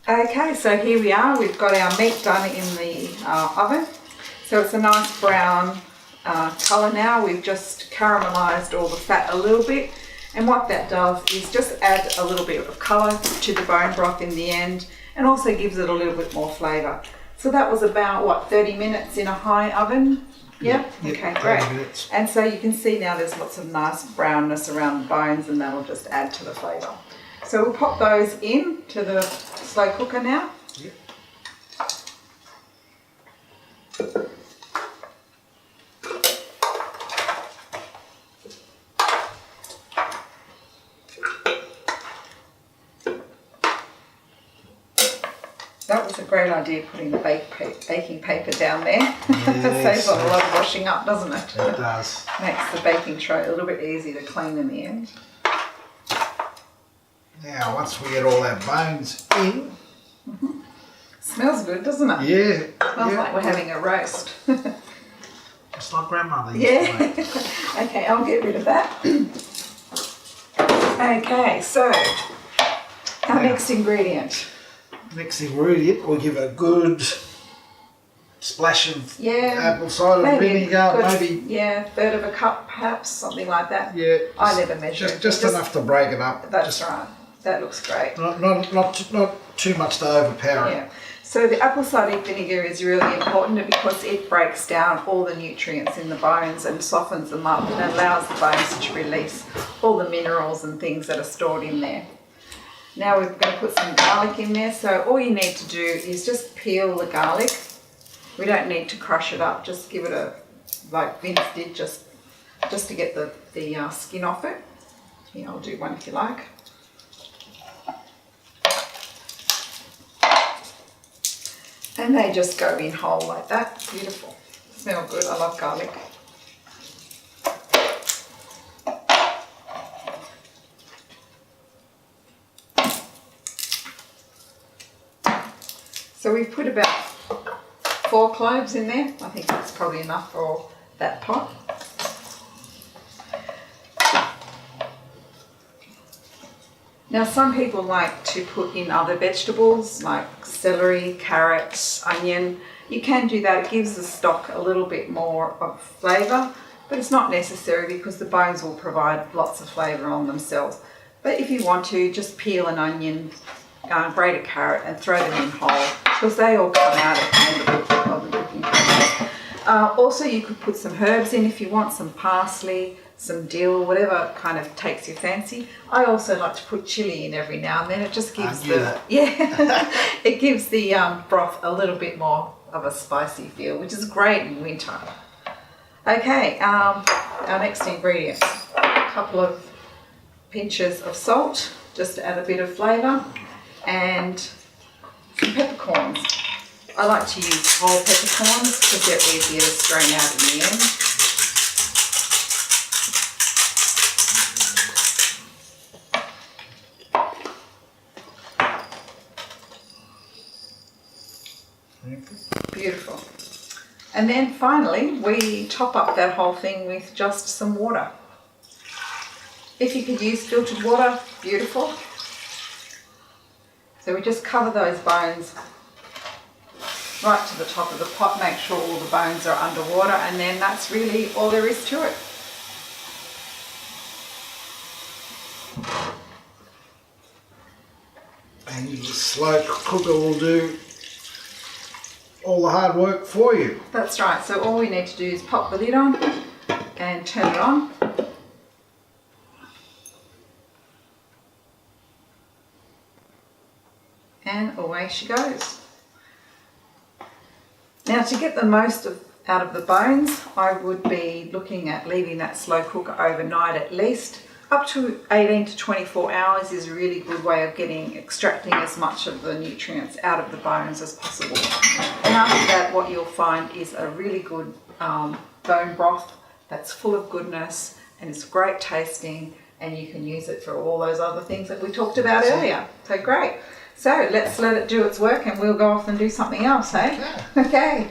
Okay, so here we are. We've got our meat done in the oven. So it's a nice brown colour now. We've just caramelised all the fat a little bit. And what that does is just add a little bit of colour to the bone broth in the end, and also gives it a little bit more flavour. So that was about, what, 30 minutes in a high oven? Yep. Okay, great. Minutes. And so you can see now there's lots of nice brownness around the bones, and that'll just add to the flavour. So we'll pop those in to the slow cooker now. Yep. That was a great idea, putting the baking paper down there. Yes. Saves a lot of washing up, doesn't it? It does. Makes the baking tray a little bit easier to clean in the end. Now, once we get all our bones in, Smells good, doesn't it? yeah, Smells like we're having a roast. just like grandmother used to make. Yeah. Okay, I'll get rid of that. Okay, so our next ingredient. Next ingredient, we'll give a good splash of apple cider vinegar, maybe. Yeah, a third of a cup, perhaps, something like that. Yeah. I never measure. Just enough to break it up. That's right. That looks great. Not too much to overpower it. Yeah. So the apple cider vinegar is really important because it breaks down all the nutrients in the bones and softens them up and allows the bones to release all the minerals and things that are stored in there. Now we're going to put some garlic in there. So all you need to do is just peel the garlic. We don't need to crush it up. Just give it a, like Vince did, just to get the skin off it. Here, I'll do one if you like. And they just go in whole like that. Beautiful. Smell good. I love garlic. So we've put about 4 cloves in there. I think that's probably enough for that pot. Now some people like to put in other vegetables like celery, carrots, onion. You can do that. It gives the stock a little bit more of flavour, but it's not necessary because the bones will provide lots of flavour on themselves. But if you want to, just peel an onion, grate a carrot and throw them in whole because they all come out at the end of the cooking process. Also you could put some herbs in if you want, some parsley, some dill, whatever kind of takes your fancy. I also like to put chilli in every now and then. It just gives it gives the broth a little bit more of a spicy feel, which is great in winter. Okay, our next ingredients: a couple of pinches of salt, just to add a bit of flavour, and some peppercorns. I like to use whole peppercorns because they're easier to strain out in the end. Beautiful. And then finally we top up that whole thing with just some water. If you could use filtered water, beautiful. So we just cover those bones right to the top of the pot, make sure all the bones are underwater, and then that's really all there is to it. And your slow cooker will do all the hard work for you. That's right. So all we need to do is pop the lid on and turn it on. And away she goes. Now to get the most out of the bones, I would be looking at leaving that slow cooker overnight at least. Up to 18 to 24 hours is a really good way of extracting as much of the nutrients out of the bones as possible. And after that, what you'll find is a really good bone broth that's full of goodness and it's great tasting, and you can use it for all those other things that we talked about earlier. So great. So let's let it do its work and we'll go off and do something else, eh? Okay. Okay.